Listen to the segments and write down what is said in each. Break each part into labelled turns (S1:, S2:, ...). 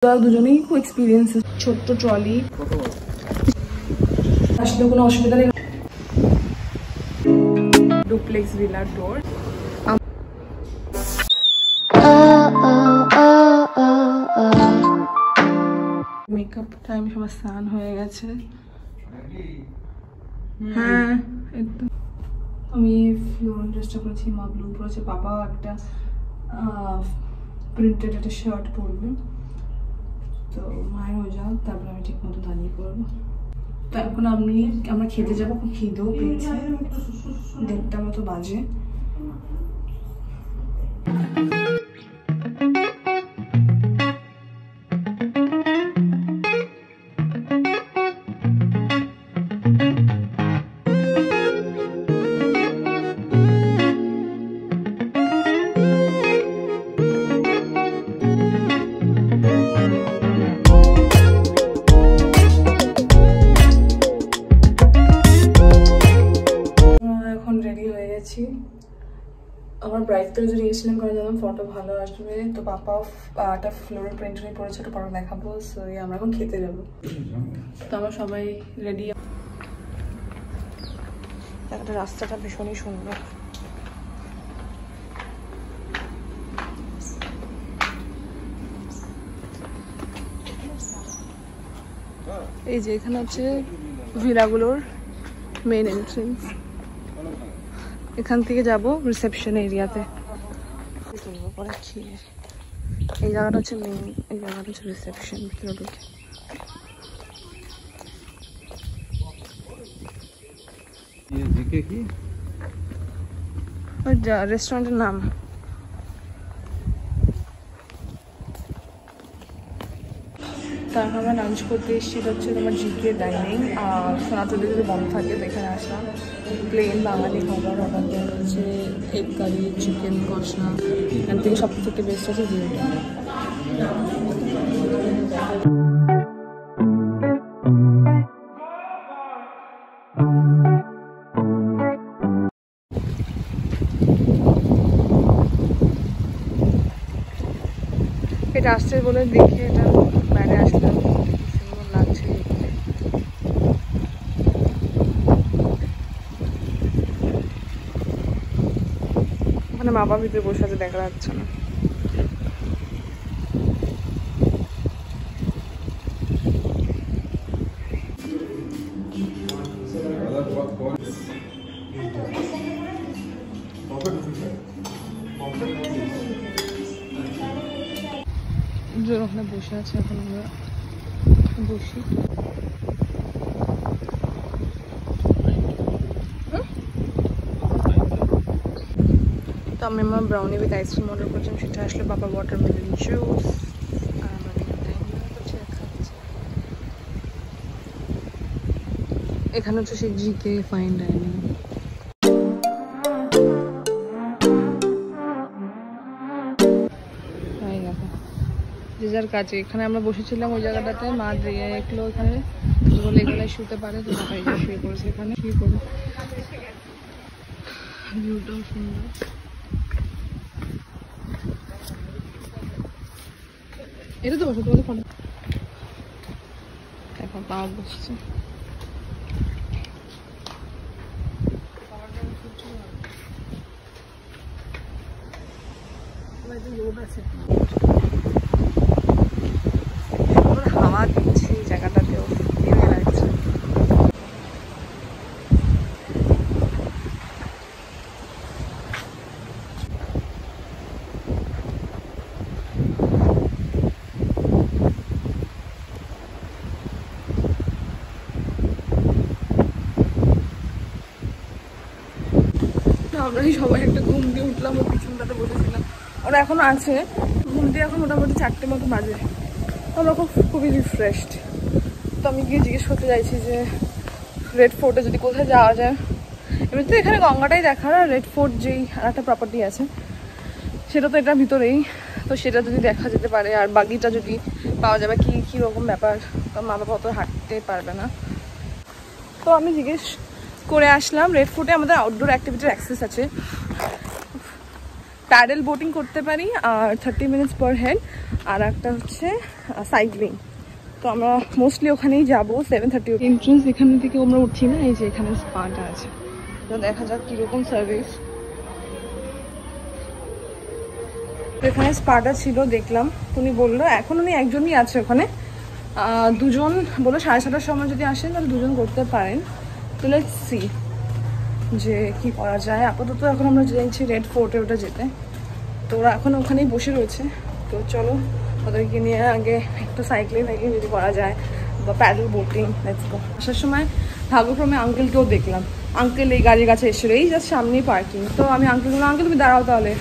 S1: দুজনেই খুব এক্সপিরিয়েন্স, ছোট্ট ট্রলি আসলে কোনো অসুবিধা নেই। ডুপ্লেক্স ভিলার ডোর। মেকআপ টাইম, সবার স্নান হয়ে গেছে। হ্যাঁ একদম। আমি ফ্লোরাল ড্রেসটা পরেছি, মা ব্লু পরেছে, বাবা একটা প্রিন্টেড একটা শার্ট পরবে। তো মায়ের হয়ে যাও, তারপরে আমি ঠিক মতো দাঁড়িয়ে পড়বো। তো এখন আমরা খেতে যাবো, খুব খিদেও পেয়েছে, 1:30 মতো বাজে। আমার ব্রাইডটা যদি গিয়েছিলাম করে যেন ফটো ভালো আসবে। তো পাপা একটা ফ্লোরাল প্রিন্টারই পরেছে, ওটা পরে দেখাবো। সো আমরা এখন খেতে যাবো। তো আমরা সবাই রেডি। একটা রাস্তাটা ভীষণই সুন্দর। এই যে এখানে হচ্ছে ভিলাগুলোর মেইন এন্ট্রেন্স। এখান থেকে যাব রিসেপশন এরিয়াতে। পরে এই জায়গাটা হচ্ছে মেইন, এই জায়গাটা হচ্ছে রিসেপশন। ভিতরে ঢুকে রেস্টুরেন্টের নাম তারপর আমরা লাঞ্চ করতে এসেছি। এটা হচ্ছে তোমার জিকে ডাইনিং। সোনাচুরি যদি বন্ধ থাকে তো এখানে আসলাম। প্লেন বাঙালি খাবার অর্ডার দেওয়া হচ্ছে, এগ কারি, চিকেন কষা। এখান থেকে সব থেকে বেস্ট আছে জিওটা। এটা আসছে বলে দেখে এটা বাইরে আসলাম, সুন্দর লাগছে। ওখানে বাবা ভিতরে বসে আছে, দেখা যাচ্ছে না। ওখানে বসে আছে, এখন আমরা বসি। তো আমি আমার ব্রাউনি উইথ আইসক্রিম অর্ডার করছিলাম, সেটা আসলে বাবা ওয়াটারমেলন জুস। আর আমার এখানে হচ্ছে সেই জিকে ফাইন ডাইনিং। যে যার কাছে এখানে আমরা বসেছিলাম ওই জায়গাটাতে, মা দেখলো এখানে বলে এগুলাই শুতে পারে, তো বাবা শুয়ে পড়েছে এখানে। শুয়ে পড়ে ভিউটাও সুন্দর। এটা তো বসে তোমাদের ফোনে দেখো, পা বসছে। রোড আছে, হাওয়া দিচ্ছে এই জায়গাটাতেও, হেভি লাগছে। আমরা সবাই একটা ঘুম দিয়ে উঠলাম, ওর পিছনটাতে বসেছিলাম। ওরা এখনো আছে, ঘুম দিয়ে এখন মোটামুটি 4টে মতো বাজে। আমরা খুবই রিফ্রেশড। তো আমি গিয়ে জিজ্ঞেস করতে চাইছি যে রেড ফোর্টে যদি কোথায় যাওয়া যায়। এমনিতে এখানে গঙ্গাটাই দেখার, আর রেড ফোর্ট যেই আর একটা প্রপার্টি আছে সেটা তো এটার ভিতরেই, তো সেটা যদি দেখা যেতে পারে। আর বাগিটা যদি পাওয়া যাবে, কি রকম ব্যাপার, তো মা বাবা অত হাঁটতে পারবে না। তো আমি জিজ্ঞেস করে আসলাম। রেড ফোর্টে আমাদের আউটডোর অ্যাক্টিভিটির অ্যাক্সেস আছে, প্যাডেল বোটিং করতে পারি, আর 30 মিনিটস পার হেড। আর একটা হচ্ছে সাইক্লিং। তো আমরা মোস্টলি ওখানেই যাবো 7:30। এন্ট্রেন্স এখান থেকে আমরা উঠছি না, এই যে এখানে স্পাটা আছে, তো দেখা যাক কিরকম সার্ভিস। এখানে স্পাটা ছিল, দেখলাম। উনি বললো এখন উনি একজনই আছে ওখানে, দুজন বললো 7:30টার সময় যদি আসেন তাহলে দুজন করতে পারেন। তো লেটস সি যে কি করা যায়। আপাতত এখন আমরা চাইছি রেড ফোর্টে ওটা যেতে, তো ওরা এখন ওখানেই বসে রয়েছে। তো চলো ওদেরকে নিয়ে আগে একটু সাইক্লিং যদি করা যায় বা প্যাডেল বোটিং, লেটস গো। আসার সময় ভাগ্যক্রমে আঙ্কেলকেও দেখলাম, আঙ্কেল এই গাড়ির কাছে এসেছিল, এই জাস্ট সামনেই পার্কিং। তো আমি আঙ্কেল বললাম আঙ্কেল তুমি দাঁড়াও তাহলে,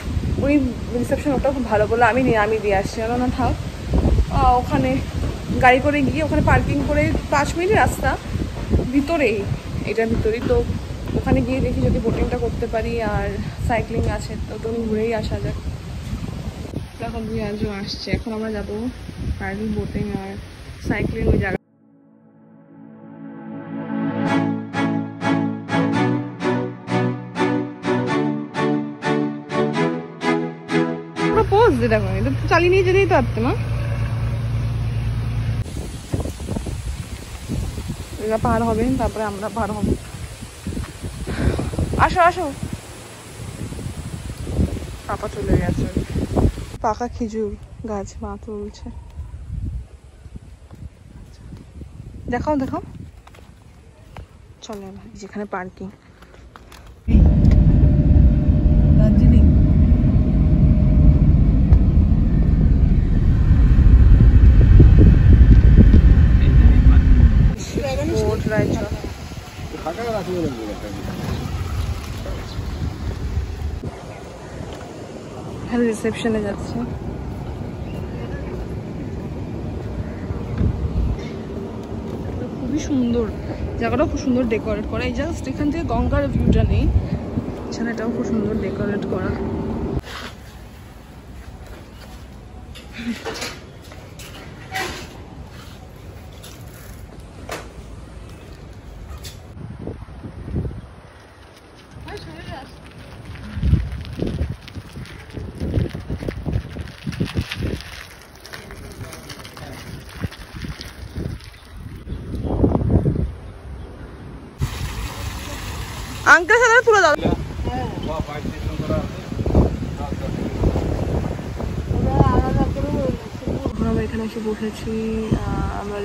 S1: উনি রিসেপশন ওটাও খুব ভালো বললো আমি দিয়ে আসছি। না থাক, ওখানে গাড়ি করে গিয়ে ওখানে পার্কিং করে 5 মিনিট রাস্তা ভিতরেই, এটার ভিতরেই। তো ওখানে গিয়ে দেখি যদি বোটিংটা করতে পারি, আর সাইক্লিং আছে তো তুমি ঘুরেই আসা যাক। এখন আজও আসছে, এখন আমরা যাবো প্যাডেল বোটিং আর সাইক্লিং ওই জায়গা। পোজ দেখো, এটা তো চালিয়ে নিয়ে যেতেই তো পারতে না। এরা পার হবে, তারপরে আমরা পার হব। আসো আসো, পাপা চলে গেছে। পাকা খেজুর গাছ মা তুলছে, দেখাও দেখাও। চলে যেখানে পার্কিং। দার্জিলিং রিসেপশনে যাচ্ছে। খুবই সুন্দর জায়গাটাও, খুব সুন্দর ডেকোরেট করা। এই জাস্ট এখান থেকে গঙ্গার ভিউটা নেই, এটাও খুব সুন্দর ডেকোরেট করা। আঙ্কেল সাথে তুলে দাও। আমরা এখানে এসে বসেছি, আমরা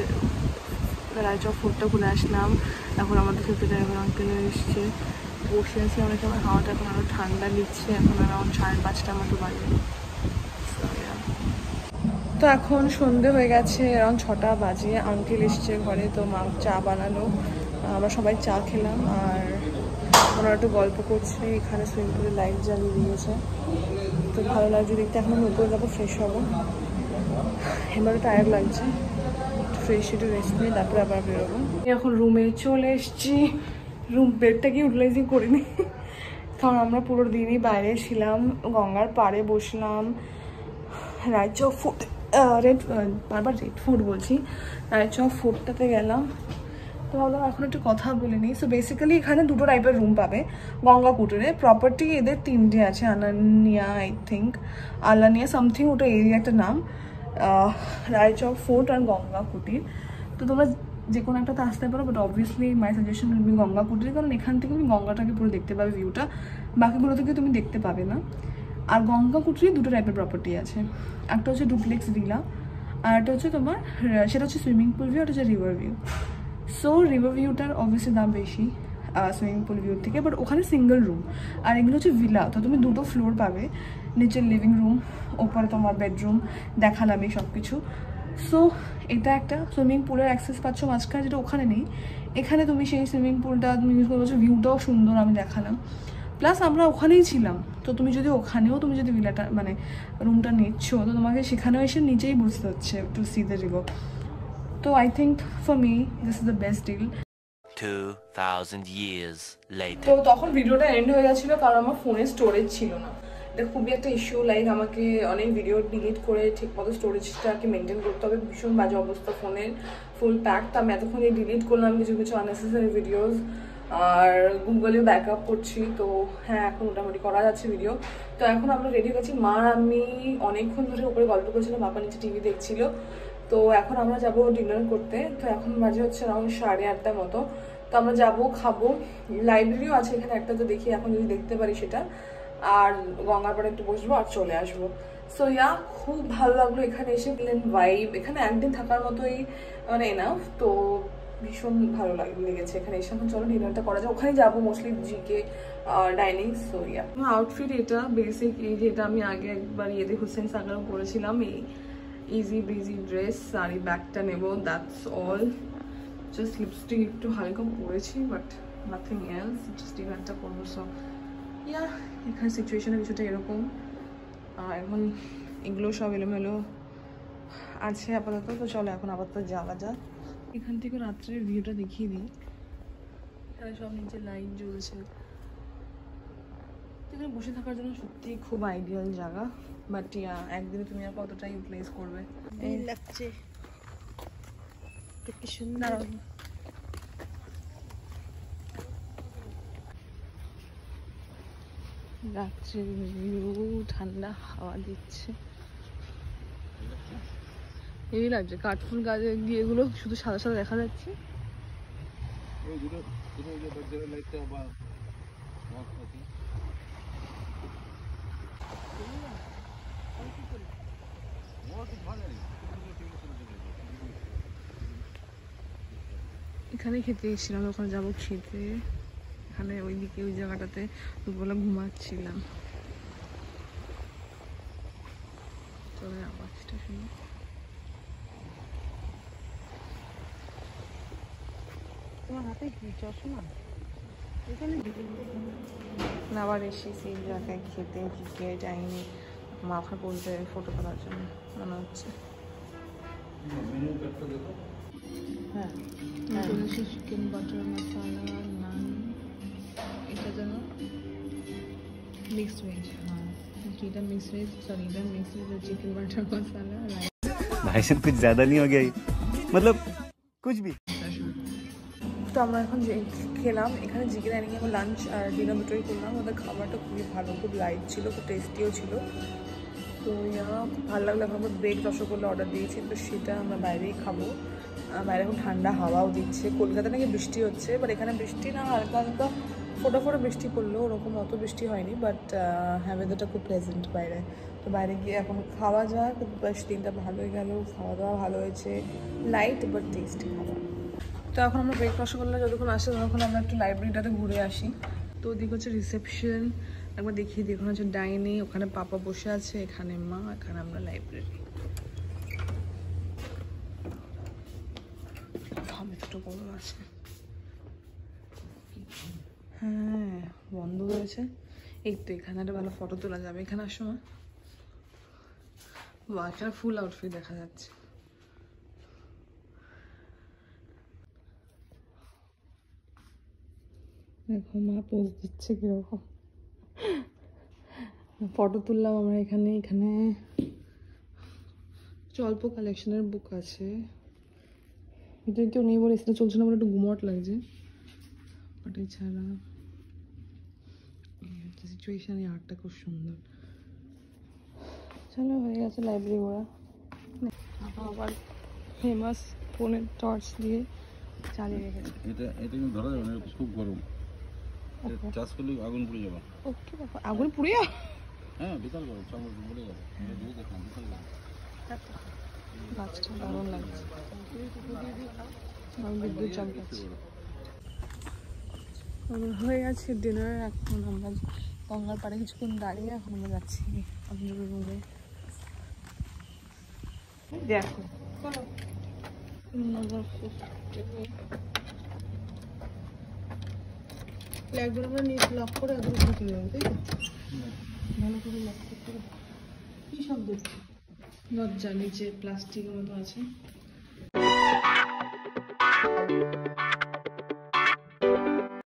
S1: রায়চক ফোর্টটা ঘুরে আসলাম। এখন আমাদের সাথে ড্রাইভার আঙ্কেল এসছে, বসে আছি অনেক সময়। হাওয়াটা এখন আরো ঠান্ডা নিচ্ছে, এখন অ্যারাউন্ড 5:30টার মতো বাজে। তো এখন সন্ধে হয়ে গেছে, অ্যারাউন্ড 6টা বাজে। আঙ্কেল এসছে ঘরে, তো মা চা বানালো, আমরা সবাই চা খেলাম। আর ওনারা একটু গল্প করছে, এখানে সুইমিং পুলে লাইট জ্বালিয়ে দিয়েছে, তো ভালো লাগছে দেখতে। এখন আমি উপরে যাবো, ফ্রেশ হবো। এবারে টায়ার্ড লাগছে, ফ্রেশ একটু রেস্ট নিয়ে তারপরে আবার বেরোবো। এখন রুমে চলে এসেছি, বেডটাকে ইউটিলাইজিং করিনি, কারণ আমরা পুরো দিনই বাইরে ছিলাম। গঙ্গার পাড়ে বসলাম, রায়চক ফোর্ট, বারবার রেড ফোর্ট বলছি, রায়চক ফোর্টটাতে গেলাম। তো ভাবলাম এখন একটু কথা বলে নিই। সো বেসিক্যালি এখানে দুটো টাইপের রুম পাবে গঙ্গাকুটিরে। প্রপার্টি এদের 3টে আছে, আলানিয়া আই থিঙ্ক, আলানিয়া সামথিং ওটা এরিয়া একটা নাম, রায়চক ফোর্ট আর গঙ্গাকুটির। তো তোমরা যে কোনো একটাতে আসতে পারো, বাট অবভিয়াসলি মাই সাজেশন তুমি গঙ্গাকুটির, কারণ এখান থেকে তুমি গঙ্গাটাকে পুরো দেখতে পাবে, ভিউটা বাকিগুলো থেকে তুমি দেখতে পাবে না। আর গঙ্গাকুটিরে দুটো টাইপের প্রপার্টি আছে, একটা হচ্ছে ডুপ্লেক্স ভিলা, আর একটা হচ্ছে তোমার, সেটা হচ্ছে সুইমিং পুল ভিউ, একটা হচ্ছে রিভার ভিউ। সো রিভার ভিউটার অবভিয়াসলি দাম বেশি সুইমিং পুল ভিউর থেকে, বাট ওখানে সিঙ্গেল রুম। আর এগুলো হচ্ছে ভিলা, তো তুমি দুটো ফ্লোর পাবে, নিচের লিভিং রুম, ওপরে তোমার বেডরুম, দেখালামই সব কিছু। সো এটা একটা সুইমিং পুলের অ্যাক্সেস পাচ্ছ মাঝখানে, যেটা ওখানে নেই। এখানে তুমি সেই সুইমিং পুলটা তুমি ইউজ করতে পারছো, ভিউটাও সুন্দর, আমি দেখালাম। প্লাস আমরা ওখানেই ছিলাম, তো তুমি যদি ওখানেও তুমি যদি ভিলাটা মানে রুমটা নিচ্ছ, তো তোমাকে সেখানেও এসে নিচেই বসতে হচ্ছে টু সি দ্য রিভার। তো I think for me this is the best deal.
S2: 2000 years later.
S1: তো তখন ভিডিওটা এন্ড হয়ে গেছিল, কারণ আমার ফোনে স্টোরেজ ছিল না। এটা খুবই একটা ইস্যু, লাইক আমাকে অনেক ভিডিও ডিলিট করে ঠিকমতো স্টোরেজটাকে মেনটেন করতে হবে। ভীষণ বাজে অবস্থা ফোনের, ফুল প্যাক। তো আমি এতক্ষণ ডিলিট করলাম কিছু কিছু আননেসেসারি ভিডিওস, আর গুগলেও ব্যাকআপ করছি। তো হ্যাঁ, এখন মোটামুটি করা যাচ্ছে ভিডিও। তো এখন আমরা রেডি হয়েছি, মা আমি অনেকক্ষণ ধরে উপরে গল্প করছিলাম, বাবা নিচে টিভি দেখছিল। তো এখন আমরা যাব ডিনার করতে। তো এখন বাজে হচ্ছে রাউন্ড 8:30 মতো। তো আমরা যাব, খাবো, লাইব্রেরিও আছে এখানে একটা, তো দেখি এখন যদি দেখতে পারি সেটা, আর গঙ্গার পাড়ে একটু বসবো আর চলে আসবো। সো ইয়া, খুব ভালো লাগলো এখানে এসে, প্লেন ভাইব, এখানে একদিন থাকার মতোই মানে এনাফ। তো ভীষণ ভালো লেগেছে এখানে এসে। এখন চলো ডিনারটা করা যায়, ওখানে যাবো mostly GK dining. So yeah, আমার আউটফিট এটা বেসিক, এই যে এটা আমি আগে একবার ইয়েতে হুসেন সাগরও পরেছিলাম, এই ইজি ব্রিজি ড্রেস, আর এই ব্যাগটা নেবো, দ্যাটস অল। জাস্ট লিপস্টিক একটু হালকা পরেছি, বাট নাথিং এলস, জাস্ট ইভেন্টটা করবো। সো ইয়া, এখানে সিচুয়েশনে কিছুটা এরকম। এখন এগুলো সব এলোমেলো আছে আপাতত। তো চলো এখন আপাতত যাওয়া যাক। এখান থেকে রাত্রের ভিউটা দেখিয়ে দিই। এখানে সব নিচে লাইট জ্বলছে, এখানে বসে থাকার জন্য সত্যি খুব আইডিয়াল জায়গা। বাট ইয়া, একদিনে তুমি আর কতটা ইউটিলাইজ করবে। এই লাগছে কি সুন্দর রাত্রের ভিউ, ঠান্ডা হাওয়া দিচ্ছে, এই লাগছে। কাঠফুল গাছে দিয়ে এগুলো শুধু সাদা সাদা দেখা যাচ্ছে। এখানে খেতে এসেছিলাম, ওখানে যাবো খেতে। এখানে ওইদিকে ওই জায়গাটাতে দুপুরবেলা ঘুমাচ্ছিলাম। চলে আওয়াজটা শুনি। তোমার হাতে কি চশমা? এখানে আবার এসেছি এই জায়গায় খেতে, ঢুকে যাইনি, মা ওখানে বলতে ফটো তোলার জন্য মনে হচ্ছে। হ্যাঁ, চিকেন বাটার মশলা, নান, এটা যেন মিক্সড ভেজ। হ্যাঁ, এটা মিক্সড ভেজ, সরি এটা মিক্সড ভেজ, চিকেন বাটার মশলা।
S3: भाई साहब कुछ ज्यादा नहीं हो गया ये? मतलब कुछ भी।
S1: তো আমরা এখন যে খেলাম এখানে জিকে ডাইনিং, এখন লাঞ্চ আর ডিনার দুটোই করলাম। ওদের খাবারটা খুবই ভালো, খুব লাইট ছিল, খুব টেস্টিও ছিল। তো ইয়া, ভালো লাগলো। এখন আমরা বেক রসগোল্লা অর্ডার দিয়েছি, তো সেটা আমরা বাইরেই খাবো। বাইরে এখন ঠান্ডা হাওয়াও দিচ্ছে। কলকাতা নাকি বৃষ্টি হচ্ছে, বাট এখানে বৃষ্টি না, হালকা হালকা ফোটা ফোটা বৃষ্টি পড়লো, ওরকম অত বৃষ্টি হয়নি। বাট হ্যাঁ, ওয়েদারটা খুব প্লেজেন্ট বাইরে। তো বাইরে গিয়ে এখন খাওয়া যাক। বেশ দিনটা ভালোই গেল, খাওয়া দাওয়া ভালো হয়েছে, লাইট বাট টেস্টি খাবার। তো এখন আমরা বেক রসগোল্লা যতক্ষণ আসে তখন আমরা একটু লাইব্রেরিটাতে ঘুরে আসি। তো ওদিকে হচ্ছে রিসেপশন, একবার দেখিয়ে দিই। ওখানে হচ্ছে ডাইনিং, ওখানে পাপা বসে আছে, এখানে মা, এখানে আমরা লাইব্রেরি। একটু গরম আছে, হ্যাঁ বন্ধ হয়েছে। এই তো এখানে একটা ভালো ফটো তোলা যাবে এখানে আসার সময়। বা এখানে ফুল আউটফিট দেখা যাচ্ছে। দেখো মা পোজ দিচ্ছে কিরকম, ফটো তুললাম আমরা এখানে। এখানে অল্প কালেকশনের বুক আছে, এটা কেউ নেই বলে এসে চলছে না, আমার একটু গুমট লাগছে। বাট এছাড়া সিচুয়েশন, এই আর্টটা খুব সুন্দর। চলো হয়ে গেছে লাইব্রেরি ঘোরা। আবার ফেমাস ফোনের টর্চ দিয়ে চালিয়ে রেখেছে।
S4: এটা কিন্তু ধরা যাবে না, খুব গরম, চাষ করলে আগুন পুড়ে যাবে।
S1: ওকে বাবা, আগুন পুড়ে যাবে?
S4: হ্যাঁ, বিশাল গরম, চামড় পুড়ে যাবে। দেখলাম বিশাল গরম,
S1: গাছটা দারুণ লাগছে, বিদ্যুৎ চমকাচ্ছে। হয়ে গেছে ডিনার। এখন আমরা গঙ্গার পাড়ে কিছুক্ষণ দাঁড়িয়ে এখন আমরা যাচ্ছি আমাদের রুমে। দেখো একবার আমরা নিচ লক করে একবার ঢুকে যাবো, তাই তো? ভালো করে লক করতে। কি শব্দ? লজ্জা, নিচে প্লাস্টিকের মতো আছে।